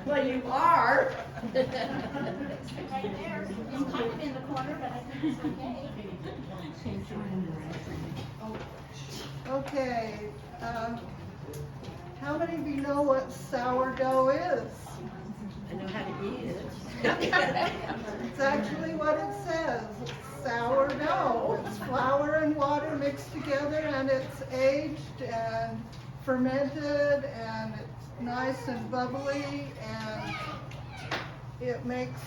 Well, you are. Right there. It's kind of in the corner, but I think it's okay. Okay, how many of you know what sourdough is? I know how to eat it. It's actually what it says. It's sourdough. It's flour and water mixed together, and it's aged and fermented, and it's nice and bubbly, and it makes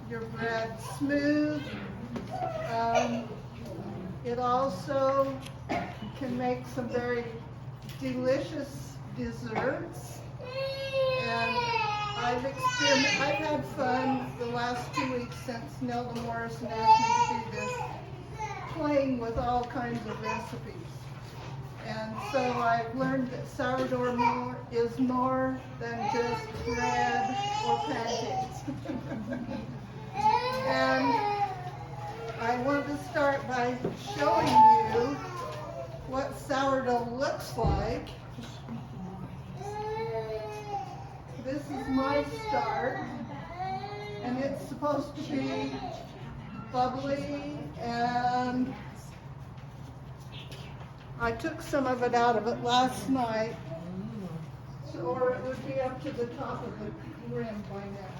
your bread smooth. It also can make some very delicious desserts, and I've had fun the last 2 weeks since Nelda Morrison asked me to do this, playing with all kinds of recipes. And so I've learned that sourdough is more than just bread or pancakes. And I want to start by showing you what sourdough looks like. This is my start, and it's supposed to be bubbly, and I took some of it out of it last night, or it would be up to the top of the rim by now.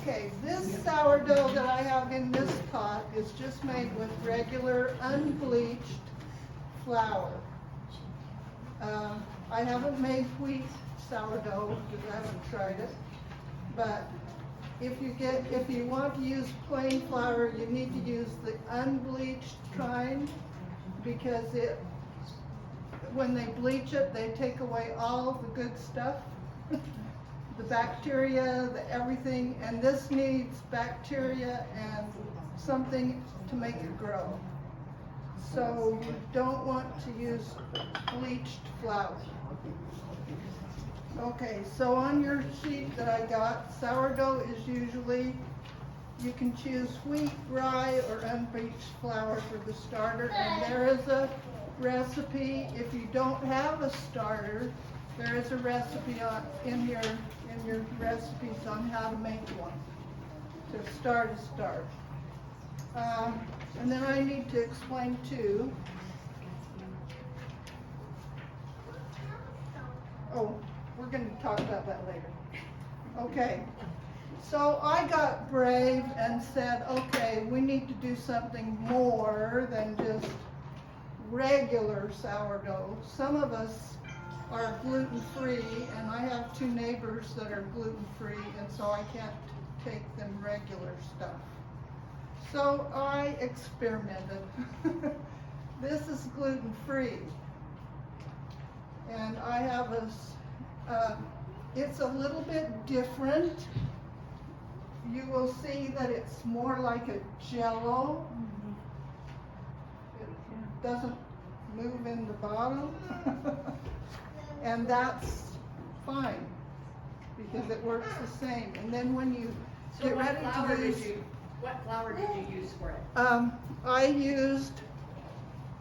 Okay, this sourdough that I have in this pot is just made with regular unbleached flour. I haven't made wheat sourdough because I haven't tried it, but if you want to use plain flour, you need to use the unbleached kind, because when they bleach it, they take away all the good stuff. The bacteria, the everything, and this needs bacteria and something to make it grow. So you don't want to use bleached flour. Okay, so on your sheet that I got, sourdough is usually, you can choose wheat, rye, or unbleached flour for the starter, and there is a recipe. If you don't have a starter, there is a recipe in your recipes on how to make one to start a start. And then I need to explain too. Oh, we're going to talk about that later. Okay, so I got brave and said, okay, we need to do something more than just regular sourdough. Some of us are gluten-free, and I have 2 neighbors that are gluten-free, and so I can't take them regular stuff. So I experimented. This is gluten-free, and I have it's a little bit different. You will see that it's more like a jello. It doesn't move in the bottom. And that's fine, because it works the same. And then when you get ready to use... What flour did you use for it? I used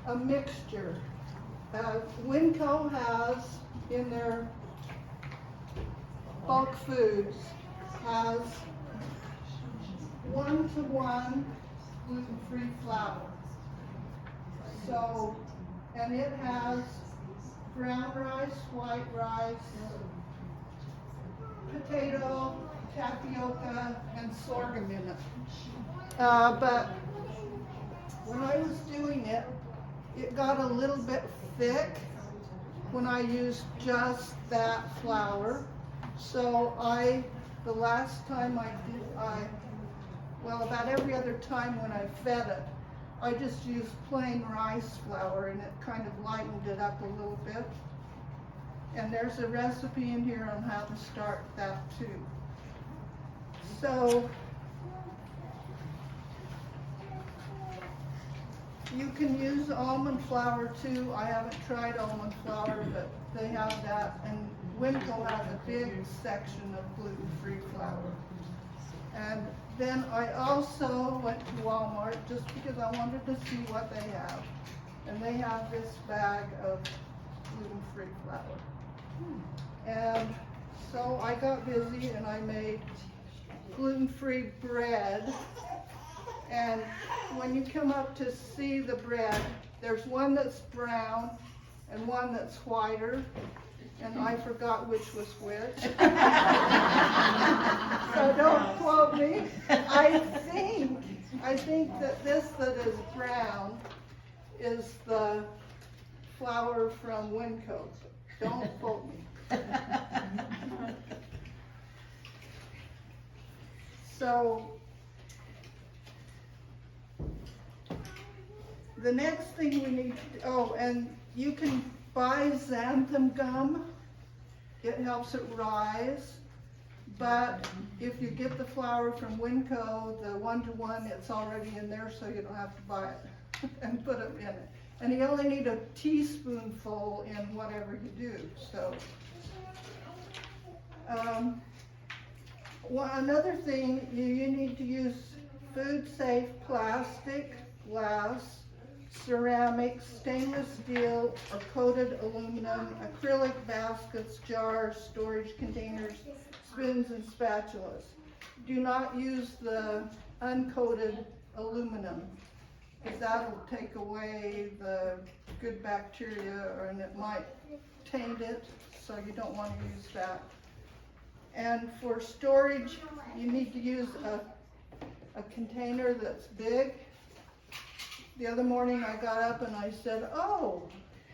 a mixture. Winco has, in their bulk foods, has 1-to-1 gluten-free flour. So, and it has brown rice, white rice, potato, tapioca, and sorghum in it. But when I was doing it, it got a little bit thick when I used just that flour. So the last time about every other time when I fed it, I just used plain rice flour, and it kind of lightened it up a little bit. And there's a recipe in here on how to start that too. So You can use almond flour too. I haven't tried almond flour, but they have that. And Winco has a big section of gluten-free flour. And then I also went to Walmart just because I wanted to see what they have. And they have this bag of gluten-free flour. And so I got busy and I made gluten-free bread. And when you come up to see the bread, there's one that's brown and one that's whiter, and I forgot which was which. So don't quote me. I think that this that is brown is the flour from Winco. Don't quote me. So the next thing we need to, and you can buy xanthan gum. It helps it rise. But if you get the flour from Winco, the 1-to-1, it's already in there, so you don't have to buy it and put it in it. And you only need a teaspoonful in whatever you do. So, another thing, you need to use food-safe plastic, glass, ceramic, stainless steel, or coated aluminum, acrylic baskets, jars, storage containers, spoons, and spatulas. Do not use the uncoated aluminum, because that'll take away the good bacteria, and it might taint it, so you don't want to use that. And for storage, you need to use a container that's big. The other morning I got up and I said, oh,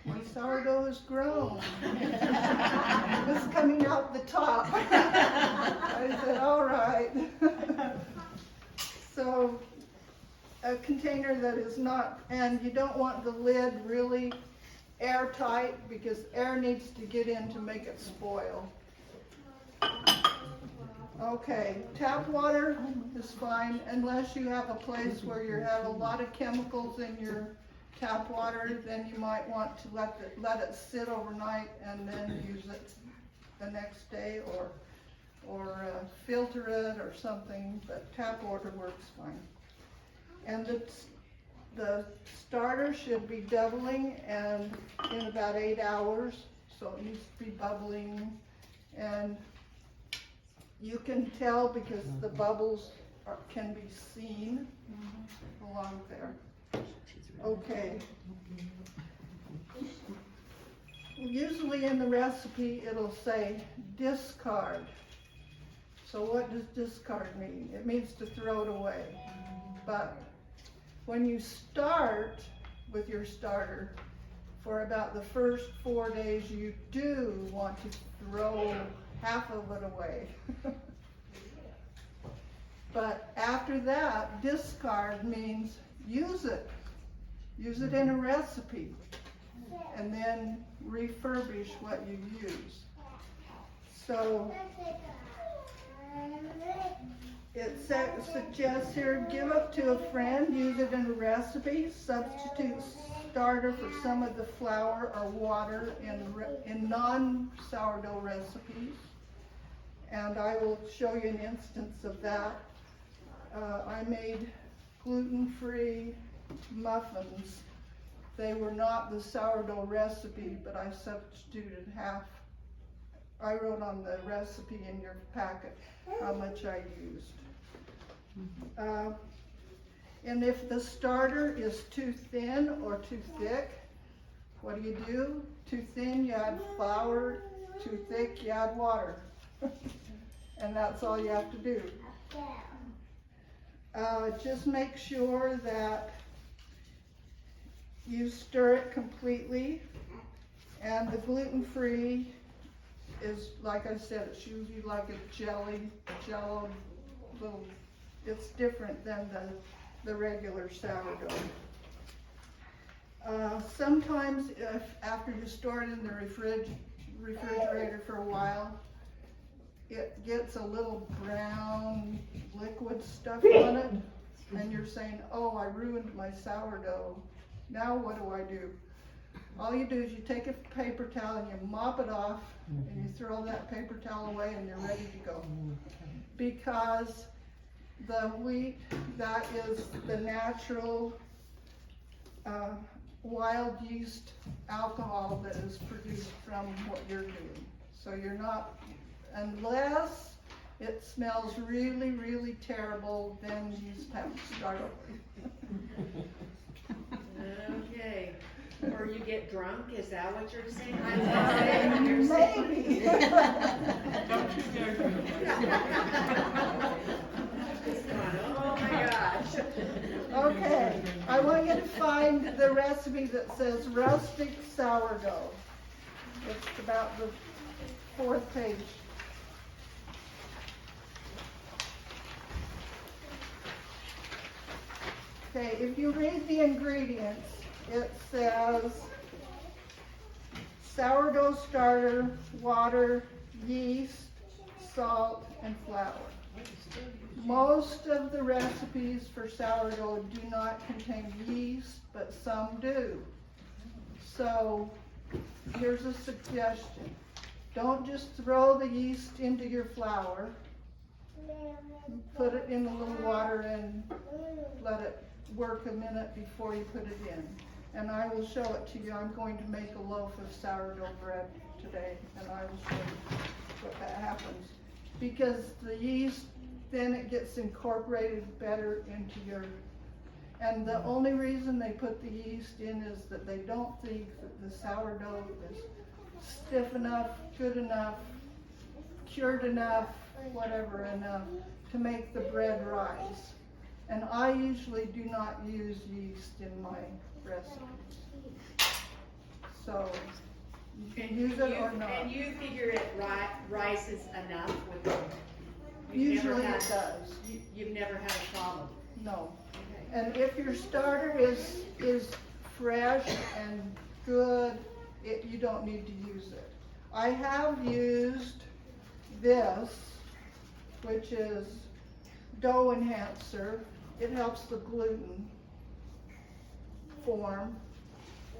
my sourdough has grown. It's coming out the top. I said, all right. So a container that is not, and you don't want the lid really airtight because air needs to get in to make it spoil. Okay, tap water is fine unless you have a place where you have a lot of chemicals in your tap water. Then you might want to let it sit overnight and then use it the next day, or filter it or something. But tap water works fine. And the starter should be doubling and in about 8 hours, so it needs to be bubbling. And you can tell because the bubbles can be seen along there. Okay. Usually in the recipe it'll say discard. So what does discard mean? It means to throw it away. But when you start with your starter, for about the first 4 days you do want to throw half of it away. But after that, discard means use it. Use it in a recipe and then refurbish what you use. So it suggests here, give it to a friend, use it in a recipe, substitute starter for some of the flour or water in non-sourdough recipes. And I will show you an instance of that. I made gluten-free muffins. They were not the sourdough recipe, but I substituted half. I wrote on the recipe in your packet how much I used. And if the starter is too thin or too thick, what do? Too thin, you add flour. Too thick, you add water. And that's all you have to do. Just make sure that you stir it completely. And the gluten-free is, like I said, it's usually like a jello little, it's different than the regular sourdough. Sometimes after you store it in the refrigerator for a while, it gets a little brown liquid stuff on it, and you're saying, oh, I ruined my sourdough. Now what do? All you do is you take a paper towel and you mop it off, and you throw that paper towel away and you're ready to go. Because the wheat, that is the natural wild yeast alcohol that is produced from what you're doing. So you're not, unless it smells really, really terrible, then you just have to start over. Okay. Or you get drunk, is that what you're saying? You're saying. Maybe. Oh my gosh. Okay, I want you to find the recipe that says rustic sourdough. It's about the 4th page. Okay, if you read the ingredients, it says sourdough starter, water, yeast, salt, and flour. Most of the recipes for sourdough do not contain yeast, but some do. So here's a suggestion. Don't just throw the yeast into your flour. Put it in a little water and let it work a minute before you put it in. And I will show it to you. I'm going to make a loaf of sourdough bread today, and I will show you what that happens. Because the yeast, then it gets incorporated better into your, and the only reason they put the yeast in is that they don't think that the sourdough is stiff enough, good enough, cured enough, whatever enough to make the bread rise. And I usually do not use yeast in my recipes. So you can use it or not. And you figure it rises enough with it? Usually it does. You've never had a problem? No. Okay. And if your starter is fresh and good, you don't need to use it. I have used this, which is dough enhancer. It helps the gluten form.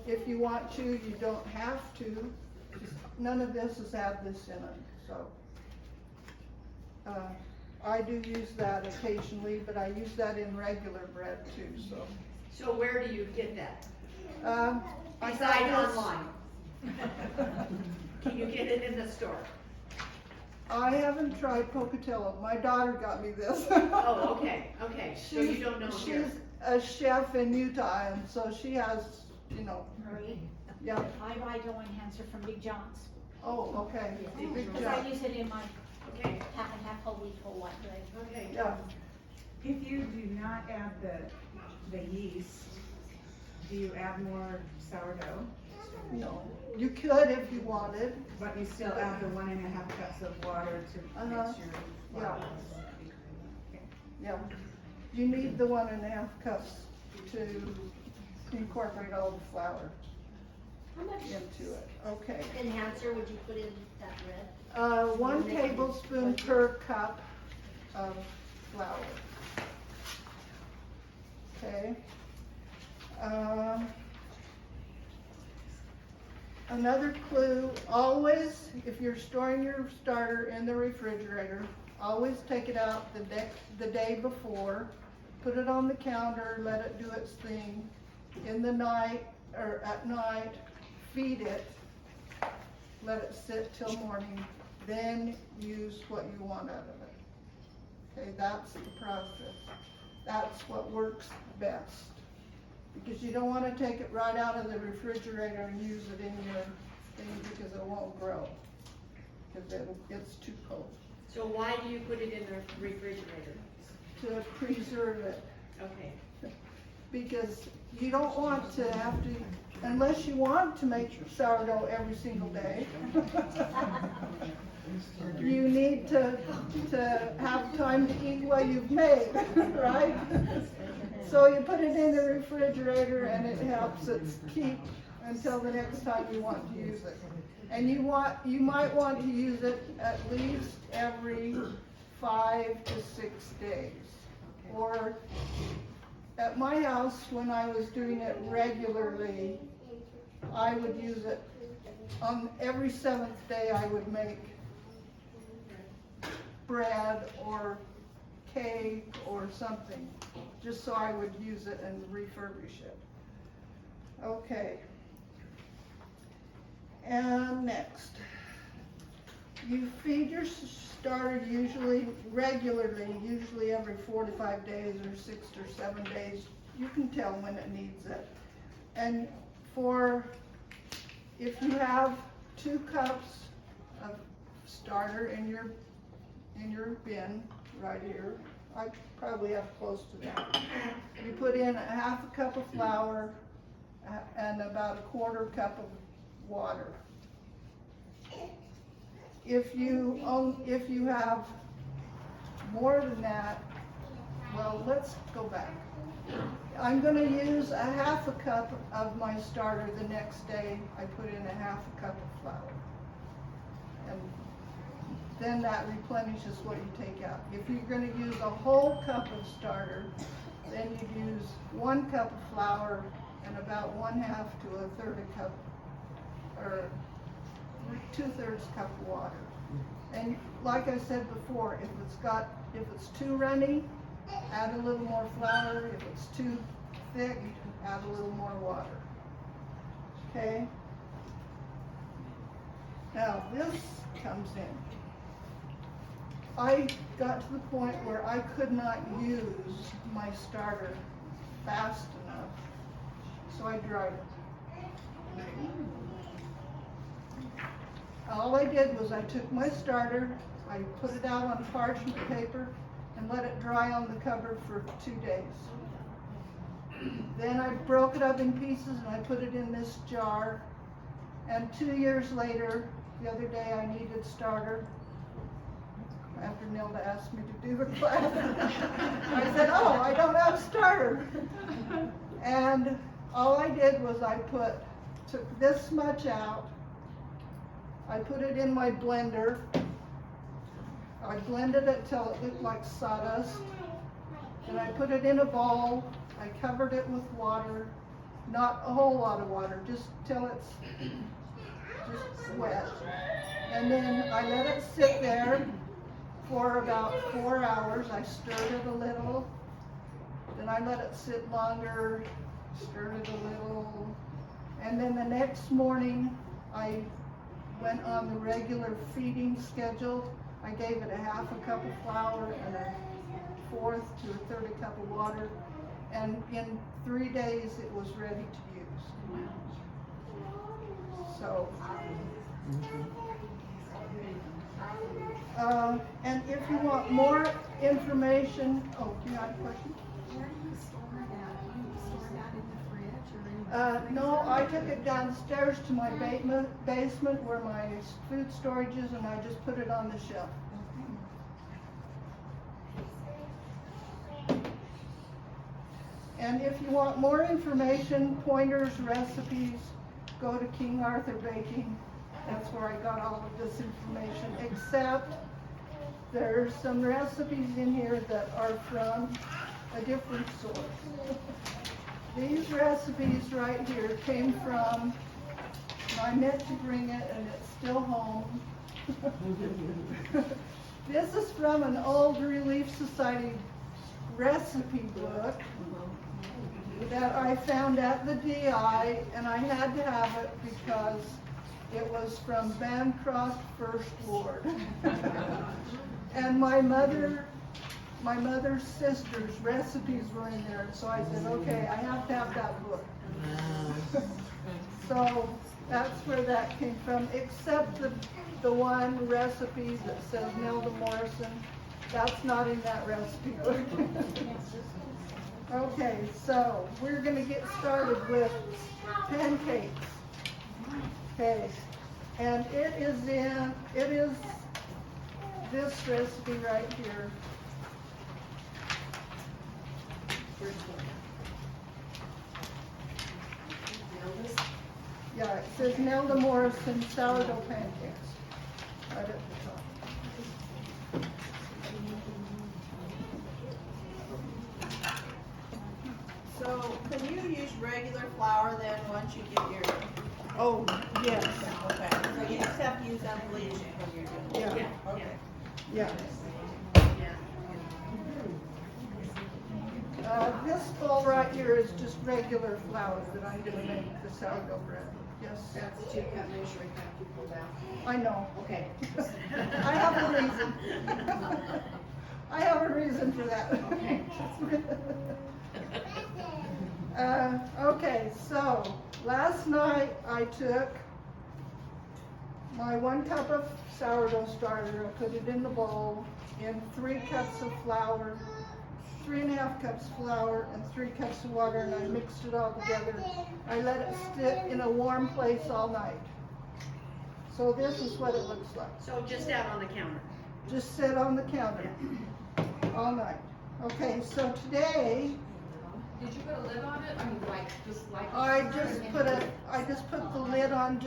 If you want to, you don't have to. None of this has had this in it, so. I do use that occasionally, but I use that in regular bread too, so. So where do you get that? I Besides got this- online? Can you get it in the store? I haven't tried Pocatello. My daughter got me this. Oh, okay, okay, so you don't know here? She's a chef in Utah, and so she has, you know, Marie, yeah. I buy dough enhancer from Big John's, Oh, okay. Big because job. I use it in my Okay, half and half, whole wheat, whole white bread. okay. Yeah. If you do not add the yeast, do you add more sourdough? No, you could if you wanted. But you still add the 1.5 cups of water to mix your Yeah. flour? Yeah. You need the 1.5 cups to incorporate all the flour How much into it. Okay. enhancer would you put in that bread? 1 tablespoon per cup of flour. Okay. Another clue, always, if you're storing your starter in the refrigerator, always take it out the day before, put it on the counter, let it do its thing. In the night, or at night, feed it, let it sit till morning, then use what you want out of it. Okay, that's the process. That's what works best. Because you don't want to take it right out of the refrigerator and use it in your thing because it won't grow. Because it's too cold. So why do you put it in the refrigerator? To preserve it. Okay. Because you don't want to have to, unless you want to make sourdough every single day. You need to have time to eat what you've made, right? So you put it in the refrigerator and it helps it keep until the next time you want to use it. And you might want to use it at least every 5 to 6 days. Or at my house, when I was doing it regularly, I would use it on every 7th day. I would make bread or cake or something, just so I would use it and refurbish it. Okay. And next, you feed your starter regularly, usually every 4 to 5 days or 6 or 7 days. You can tell when it needs it. And if you have 2 cups of starter in your bin right here, I probably have close to that. You put in 1/2 cup of flour and about 1/4 cup of water. If you have more than that, well, let's go back. I'm gonna use 1/2 cup of my starter the next day. I put in 1/2 cup of flour. And then that replenishes what you take out. If you're gonna use a whole cup of starter, then you'd use 1 cup of flour and about 1/2 to 1/3 cup, or 2/3 cup of water. And like I said before, if it's too runny, add a little more flour. If it's too thick, add a little more water. Okay? Now this comes in. I got to the point where I could not use my starter fast enough, so I dried it. All I did was I took my starter, I put it out on parchment paper, and let it dry on the cupboard for 2 days. Then I broke it up in pieces and I put it in this jar. And 2 years later, the other day I needed starter. After Nilda asked me to do the class, I said, oh, I don't have starter. And all I did was I took this much out. I put it in my blender. I blended it till it looked like sawdust. Then I put it in a bowl. I covered it with water, not a whole lot of water, just till it's just wet. And then I let it sit there for about 4 hours. I stirred it a little. Then I let it sit longer, stirred it a little. And then the next morning, I went on the regular feeding schedule. I gave it 1/2 cup of flour and 1/4 to 1/3 cup of water. And in 3 days, it was ready to use. So, and if you want more information, oh, do you have a question? Where do you store that? Do you store that in the fridge or in the? No, I took it downstairs to my basement where my food storage is, and I just put it on the shelf. And if you want more information, pointers, recipes, go to King Arthur Baking. That's where I got all of this information, except there's some recipes in here that are from a different source. These recipes right here came from, I meant to bring it and it's still home. This is from an old Relief Society recipe book that I found at the DI, and I had to have it because it was from Bancroft First Ward. And my mother's sister's recipes were in there, so I said, okay, I have to have that book. So that's where that came from, except the one recipe that says Nelda Morrison. That's not in that recipe book. Okay, so we're gonna get started with pancakes. Okay, and it is this recipe right here. Yeah, it says Nelda Morrison sourdough pancakes right at the top. Can you use regular flour then once you get your, Oh, yes, okay, so you just have to use unbleached when you're doing it? yeah, Okay. yeah. Yeah. This bowl right here is just regular flour that I'm gonna make the sourdough bread. Yes, That's 2 cup measuring cup you pulled out. I know. Okay. I have a reason. I have a reason for that. Okay, so last night I took my 1 cup of sourdough starter, I put it in the bowl, in 3 cups of flour, 3.5 cups flour, and 3 cups of water, and I mixed it all together. I let it sit in a warm place all night. So this is what it looks like. So just out on the counter. Just sit on the counter all night. Okay, so today, Did you put a lid on it? I mean, like, just like. I just put the lid on,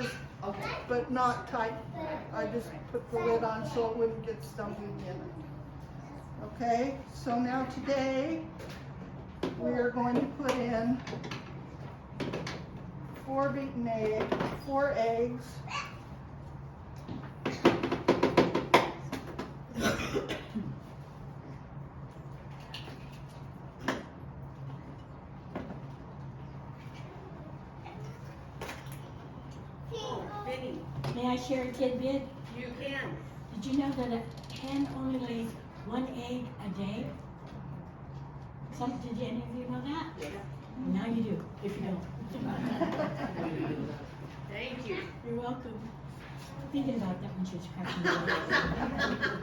Okay. but not tight. I just put the lid on so it wouldn't get stuffy in it. Okay, so now today, we are going to put in 4 eggs. Vinny, May I share a tidbit? you can. Did you know that a hen only lays 1 egg a day? Did any of you know that? Yeah. Now you do, if you don't. Thank you. You're welcome. Thinking about that when she was cracking me up.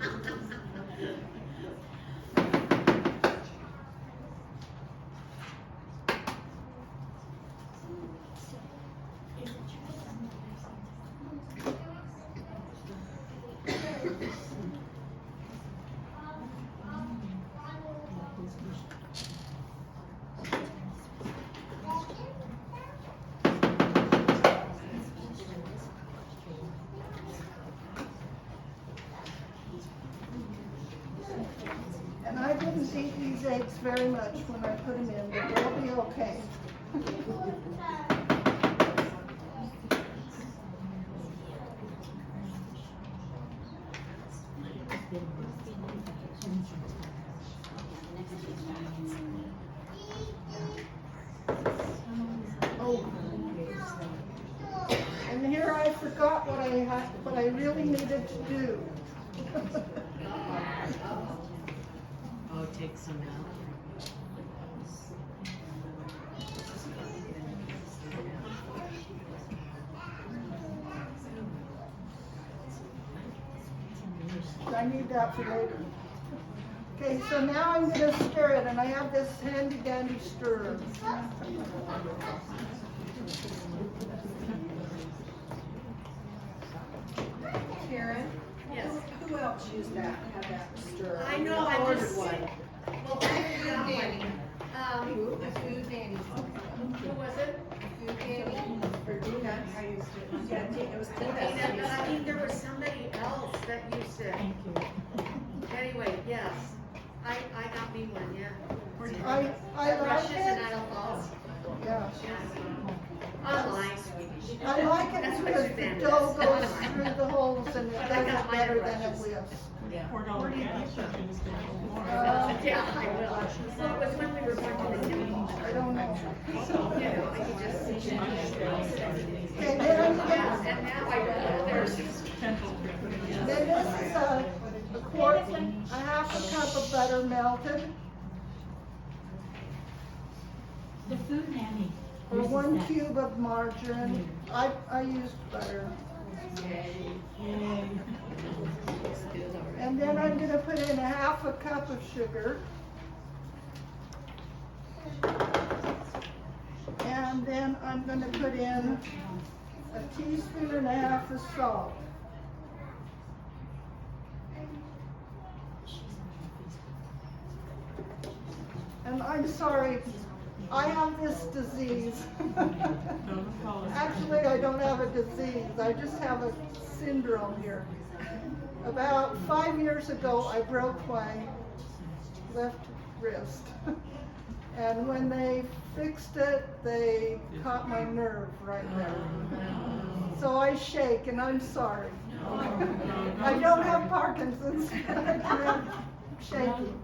And I didn't eat these eggs very much when I put them in, but they'll be okay. Oh. And here I forgot what I really needed to do. Oh, take some out. I need that for later. Okay, so now I'm gonna stir it, and I have this handy dandy stirrer. Karen, Yes. who else used that, had that stir? I know, I ordered just. one. Well, I got one. Who? The food nanny. Who was it? Food nanny for Dina. I used it. Yeah, it was But Dina. I think there was somebody else that used it. Thank you. Anyway, yes. I got me one, yeah. I like Brushes and it. Idle Falls. Yeah. Online, sweetie. I like it That's what because Suzanne the dough does. goes through the holes and it But I does got it mine better in than it brushes. whips. Yeah. Yeah, I will. Well, it was when we were going to the temple. I don't know. So, you know, I could just. Okay, then Yeah, and now I don't know, there's. then this is a quart, a half a cup of butter melted, The food nanny. or uses 1 that. cube of margarine. I used butter. Yay. And then I'm gonna put in a half a cup of sugar. And then I'm gonna put in a teaspoon and a half of salt. And I'm sorry, I have this disease. Actually, I don't have a disease, I just have a syndrome here. About 5 years ago, I broke my left wrist. And when they fixed it, they caught my nerve right there. So I shake, and I'm sorry. I don't have Parkinson's. I'm shaking.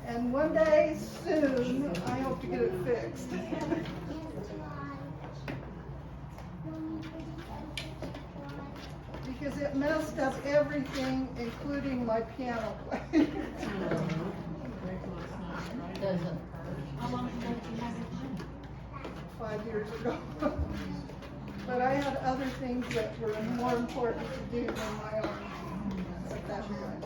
And one day soon, I hope to get it fixed. Because it messed up everything, including my piano playing. How long ago did you have it? 5 years ago. But I had other things that were more important to do than my own at that time.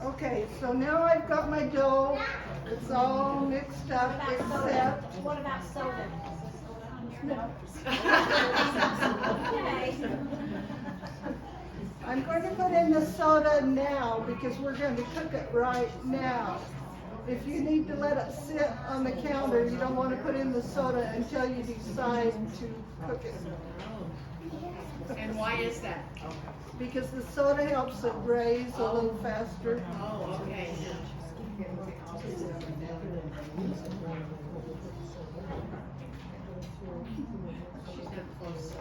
Okay, so now I've got my dough. It's all mixed up except. What about soda? No. Okay. I'm going to put in the soda now because we're going to cook it right now. If you need to let it sit on the counter, you don't want to put in the soda until you decide to cook it. And why is that? Because the soda helps it raise a little faster. Oh, okay. She's not close.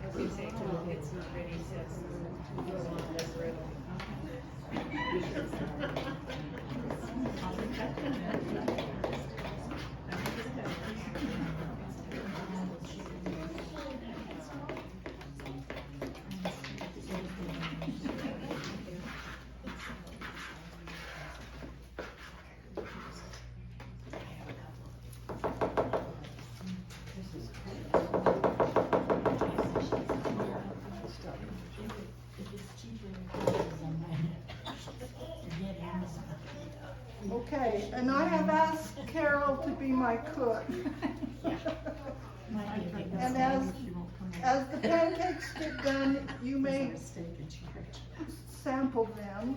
I was gonna say, it's not ready, says, go on this rhythm. Okay, and I have asked Carol to be my cook. And as the pancakes get done, you may sample them.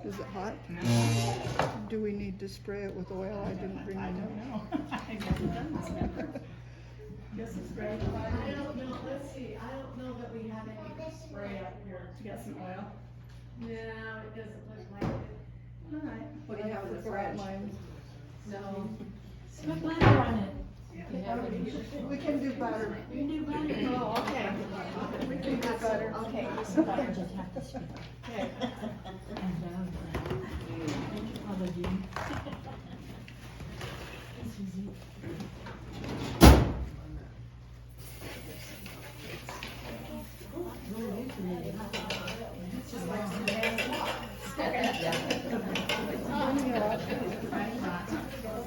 Is it hot? Do we need to spray it with oil? I didn't bring it up. I've never done this never. Guess it's great. I don't know, let's see, I don't know that we have any spray up here. You got some oil? No, it doesn't look like it. Alright. What do you have in the Forgot fridge? mine. No. Put butter on it. We can do butter. You can do butter. Oh, okay. We can do butter. Okay. Butter just have to speak. Okay. Probably do. It's easy.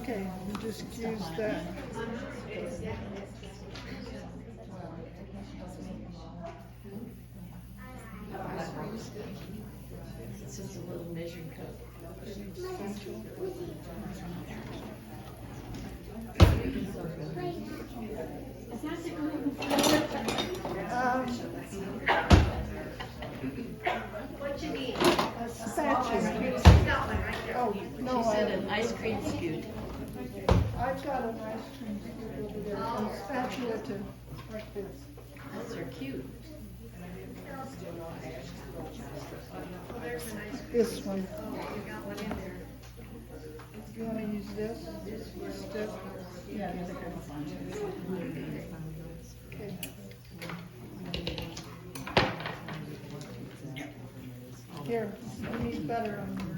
Okay, just use that. It's just a little measuring cup. Is that the gluten-free? What you need? Spatula. That one right there. Oh, no, She said an ice cream scoop. I've got an ice cream scoop over there, and a spatula to, like this. Those are cute. Oh, there's an ice cream. This one. Oh, you got one in there. You wanna use this? Stick? Yeah, there's a couple bunches. Okay. Here, you need butter on your.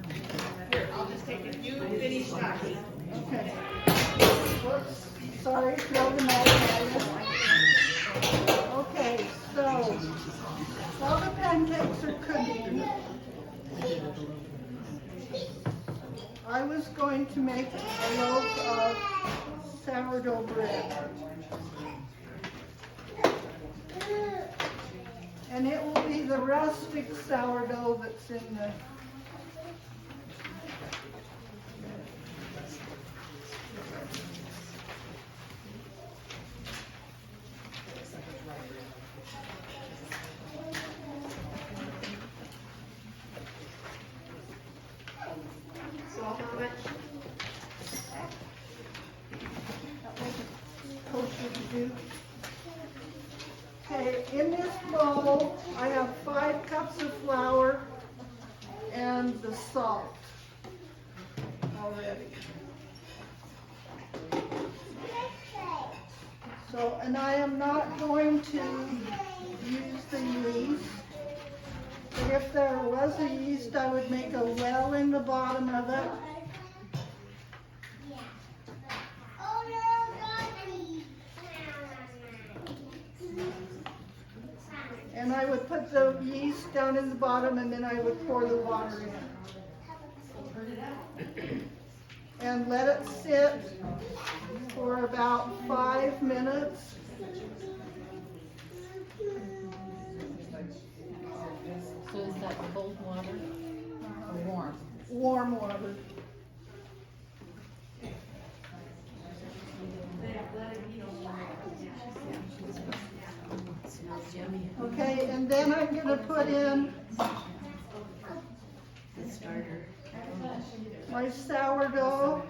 Here, I'll just take it. You finish talking. Okay. Whoops, sorry, throw the knife at you. Okay, so, while the pancakes are cooking, I was going to make a loaf of sourdough bread. And it will be the rustic sourdough that's in the much? That wasn't kosher to do. Okay, in this bowl, I have 5 cups of flour and the salt already. So, and I am not going to use the yeast. But if there was a yeast, I would make a well in the bottom of it. And I would put the yeast down in the bottom and then I would pour the water in. And let it sit for about 5 minutes. So is that cold water or warm? Warm water. Okay, and then I'm gonna put in my sourdough.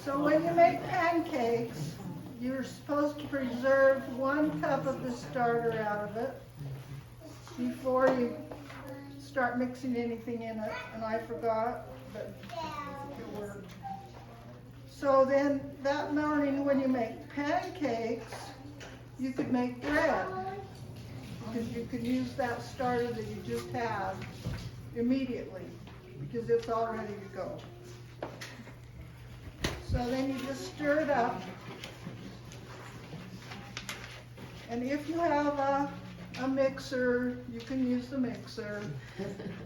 So when you make pancakes, you're supposed to preserve 1 cup of the starter out of it before you start mixing anything in it, and I forgot, but it worked. So then that morning when you make pancakes, you could make bread, because you could use that starter that you just had immediately, because it's all ready to go. So then you just stir it up. And if you have a mixer, you can use the mixer.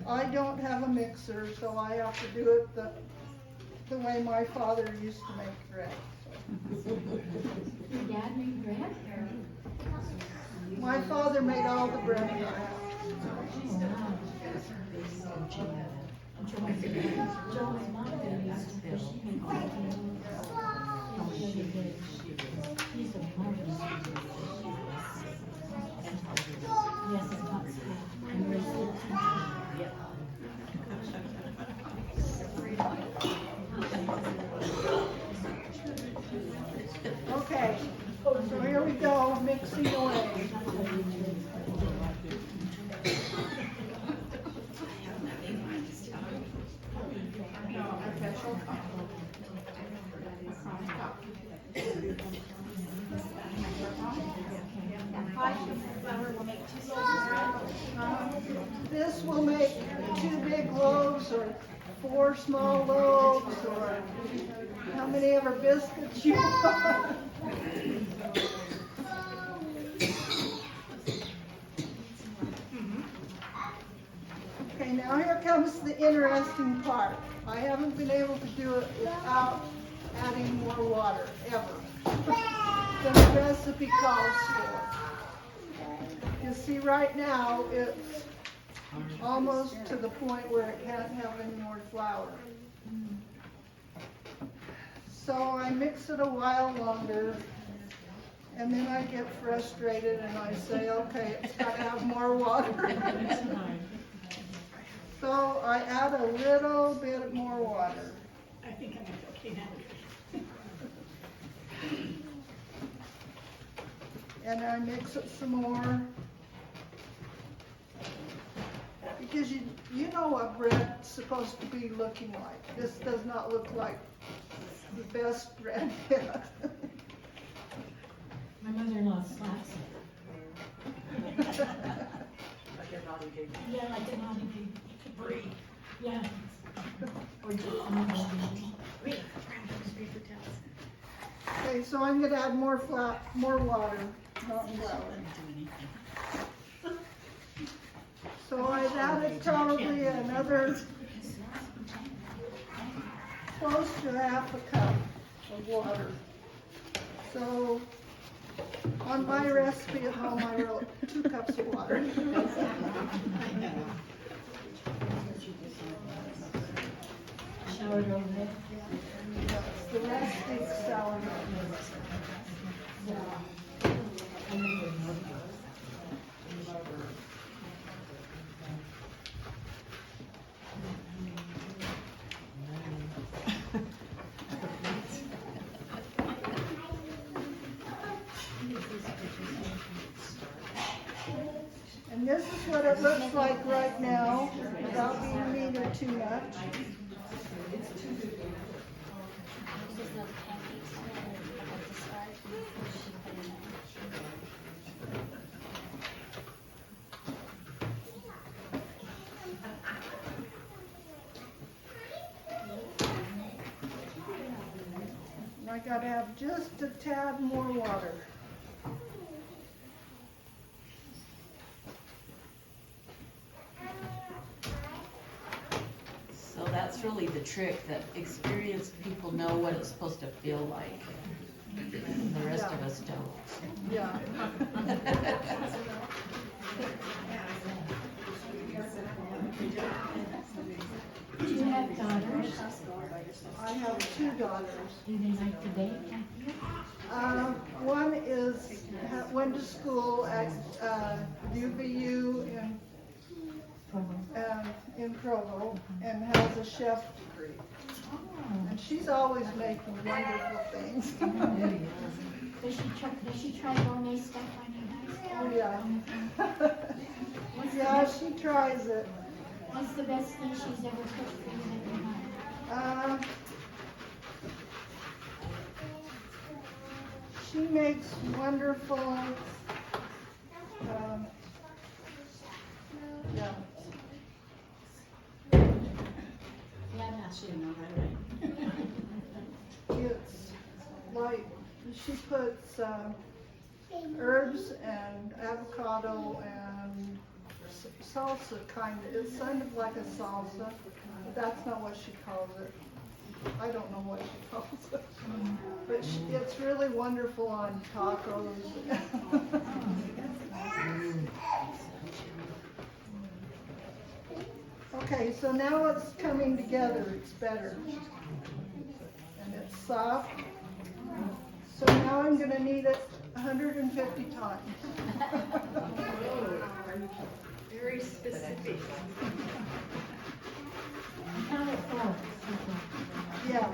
I don't have a mixer, so I have to do it the way my father used to make bread. Your dad made bread? My father made all the bread in the house. Joe's mom used to, she made bread. He's a marvelous. Yes, it's not sweet. And we're still Okay, so here we go, mixing away. This will make 2 big loaves or 4 small loaves or how many ever biscuits you want. Okay, now here comes the interesting part. I haven't been able to do it without adding more water, ever. The recipe calls for. You see right now, it's almost to the point where it can't have any more flour. So I mix it a while longer, and then I get frustrated and I say, okay, it's got to have more water. So I add a little bit more water. I think I'm okay now. And I mix it some more. Because you know what bread's supposed to be looking like. This does not look like the best bread yet. My mother-in-law slaps it. Like a naughty baby. Yeah, like a naughty baby. Breathe. Yeah. Or just a naughty baby. Wait, grab those paper towels. Okay, so I'm gonna add more more water, not flour. So I've added probably another close to half a cup of water. So on my recipe at home, I wrote 2 cups of water. Sourdough bread. Yes, the rest is sourdough. And this is what it looks like right now, without being mean or too much. And I gotta have just a tad more water. So that's really the trick, that experienced people know what it's supposed to feel like. And the rest of us don't. Yeah. Do you have daughters? I have 2 daughters. Do they like to bake? One went to school at UVU in Provo and has a chef degree. Oh. And she's always making wonderful things. Does she try gourmet stuff on you guys? Oh, yeah. Yeah, she tries it. What's the best thing she's ever cooked for you that you like? She makes wonderful, yeah. Yeah, I should know that, right? It's like, she puts herbs and avocado and salsa kind of, it's kind of like a salsa, but that's not what she calls it. I don't know what she calls it. But it's really wonderful on tacos. Okay, so now it's coming together, it's better. And it's soft. So now I'm gonna knead it 150 times. Very specific. Count it 4. Yeah.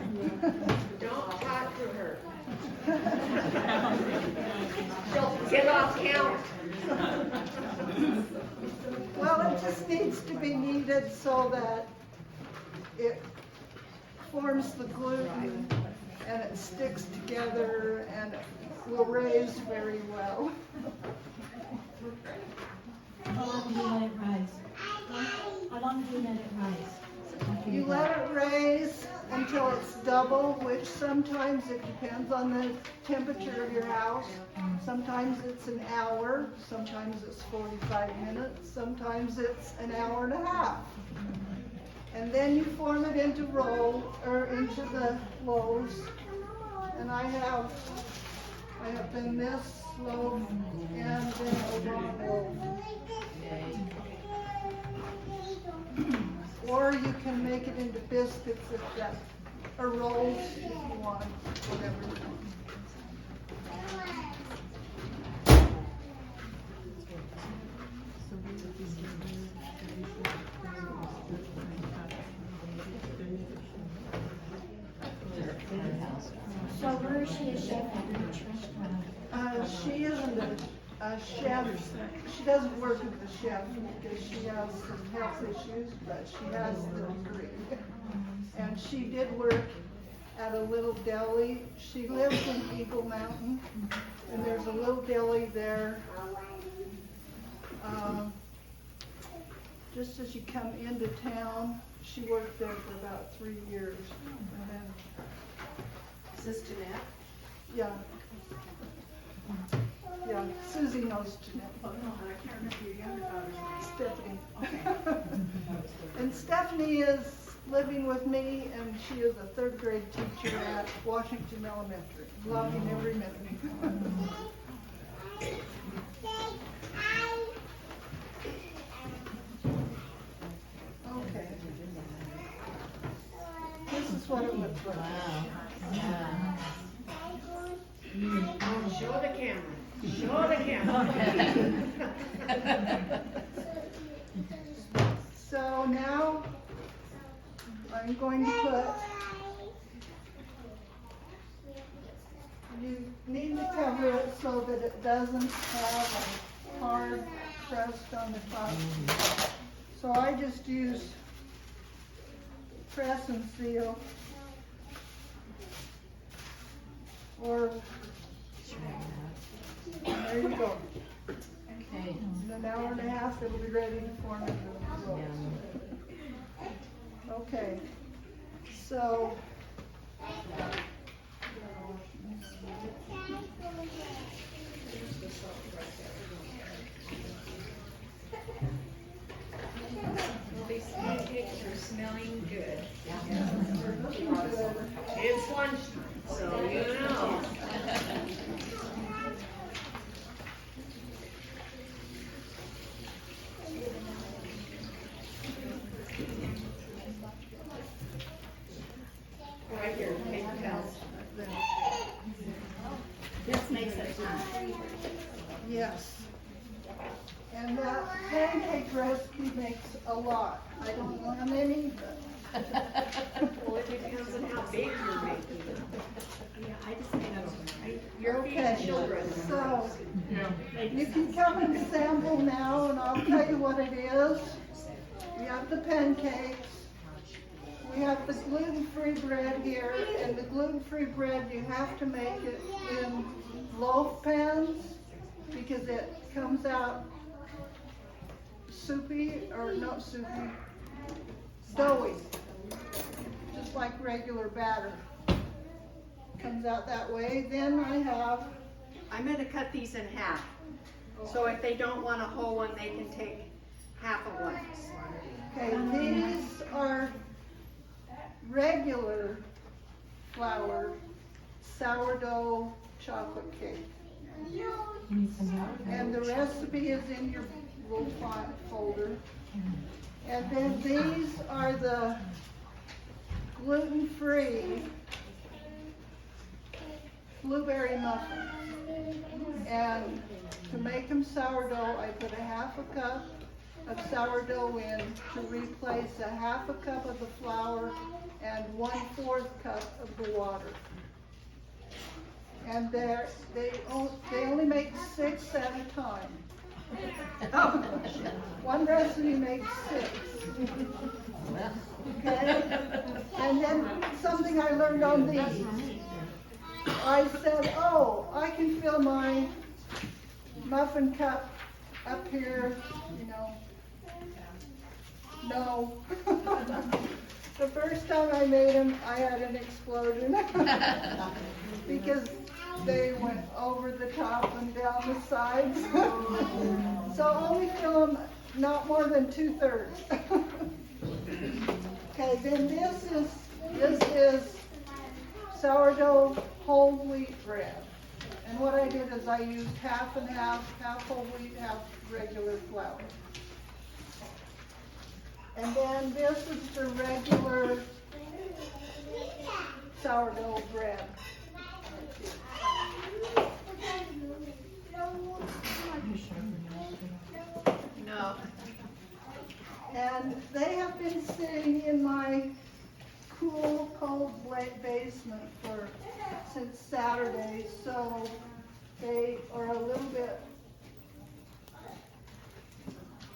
Don't talk to her. Don't get off count. Well, it just needs to be kneaded so that it forms the gluten and it sticks together and it will raise very well. How long do you let it rise? How long do you let it rise? You let it raise until it's double, which sometimes it depends on the temperature of your house. Sometimes it's an hour, sometimes it's 45 minutes, sometimes it's an hour and a half. And then you form it into into the loaves. And I have been this loaf and then a long loaf. Or you can make it into biscuits if that, or rolls if you want, whatever you want. So where is she a chef at which restaurant? She isn't a chef, she doesn't work as a chef because she has some health issues, but she has the degree. And she did work at a little deli. She lives in Eagle Mountain, and there's a little deli there. Just as you come into town, she worked there for about 3 years. And then, Is this Jeanette? Yeah. Yeah, Susie knows Jeanette. Oh, no, and I can't remember your younger daughter's name. Stephanie. And Stephanie is living with me, and she is a third grade teacher at Washington Elementary, loving every minute. Okay. This is what it looks like. Wow. Yeah. Show the camera. Show the camera. So now I'm going to put, you need to cover it so that it doesn't have a hard crust on the top. So I just use press and seal, or there you go. Okay. In an hour and a half, it'll be ready to form into rolls. Yeah. Okay, so. These pancakes are smelling good. They're looking good. It's lunchtime, so you know. Right here, take the towels. This makes it fun. Yes. And that pancake recipe makes a lot. I don't know how many, but. Well, it depends on how big you're making it. Yeah, I just made it. You're Okay, feeding children. so you can come and sample now, and I'll tell you what it is. We have the pancakes. We have the gluten-free bread here, and the gluten-free bread, you have to make it in loaf pans because it comes out soupy, or not soupy, doughy, just like regular batter. Comes out that way. Then I'm gonna cut these in half. So if they don't want a whole one, they can take half of one. okay, these are regular flour sourdough chocolate cake. You need some help? And the recipe is in your little file folder. And then these are the gluten-free blueberry muffins. And to make them sourdough, I put a half a cup of sourdough in to replace a half a cup of the flour and 1/4 cup of the water. And they only make 6 at a time. One recipe makes 6. Okay? And then something I learned on these. I said, oh, I can fill my muffin cup up here, you know. No. The first time I made them, I had an explosion. Because they went over the top and down the sides. So only fill them not more than 2/3. Okay, then this is sourdough whole wheat bread. And what I did is I used half and half whole wheat, half regular flour. And then this is the regular sourdough bread. No. And they have been sitting in my cool, cold basement since Saturday, so they are a little bit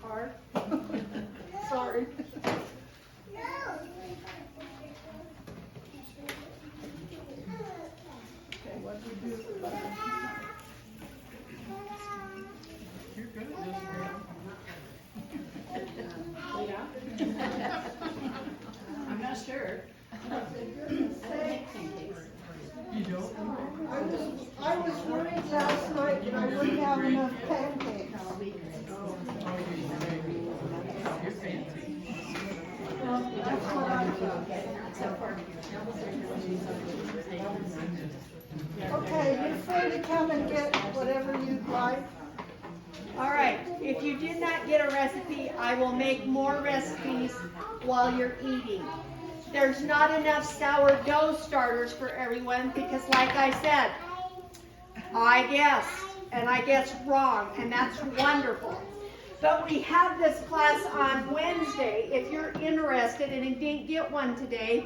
hard. Sorry. Okay, what do we do with the butter? You're good at this, girl. I'm not sure. For goodness sake. You I was worried last night that I wouldn't have enough pancakes. You're fancy. Well, that's what I thought. Okay, you're free to come and get whatever you'd like. All right, if you did not get a recipe, I will make more recipes while you're eating. There's not enough sourdough starters for everyone because like I said, I guessed, and I guessed wrong, and that's wonderful. But we have this class on Wednesday. If you're interested and you didn't get one today,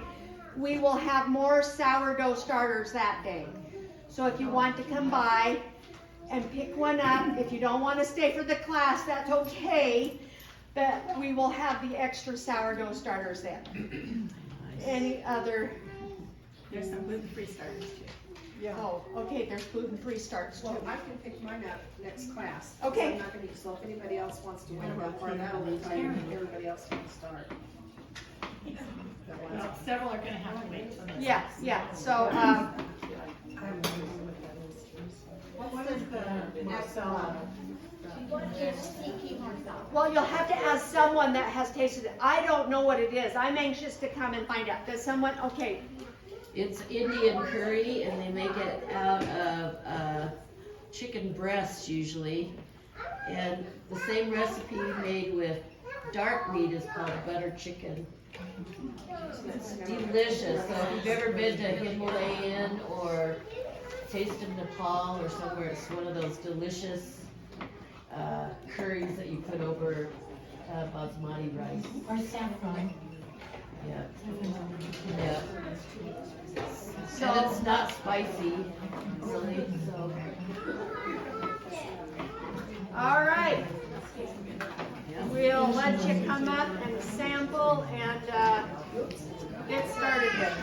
we will have more sourdough starters that day. So if you want to come by and pick one up, if you don't want to stay for the class, that's okay. But we will have the extra sourdough starters then. Any other? There's some gluten-free starters too. Yeah. Oh, okay, there's gluten-free starters too. Well, I can pick mine up next class. Okay. I'm not gonna, so if anybody else wants to wait that part out, then everybody else can start. Well, several are gonna have to wait till next. Yeah, so, What is the next one? well, you'll have to ask someone that has tasted it. I don't know what it is. I'm anxious to come and find out. Does someone, okay, It's Indian curry, and they make it out of chicken breasts usually. And the same recipe made with dark meat is called butter chicken. It's delicious. So if you've ever been to Himalayan or Taste of Nepal or somewhere, it's one of those delicious curries that you put over basmati rice. Or saffron. Yeah. Yeah. And it's not spicy, really, so. all right. We'll let you come up and sample and get started here.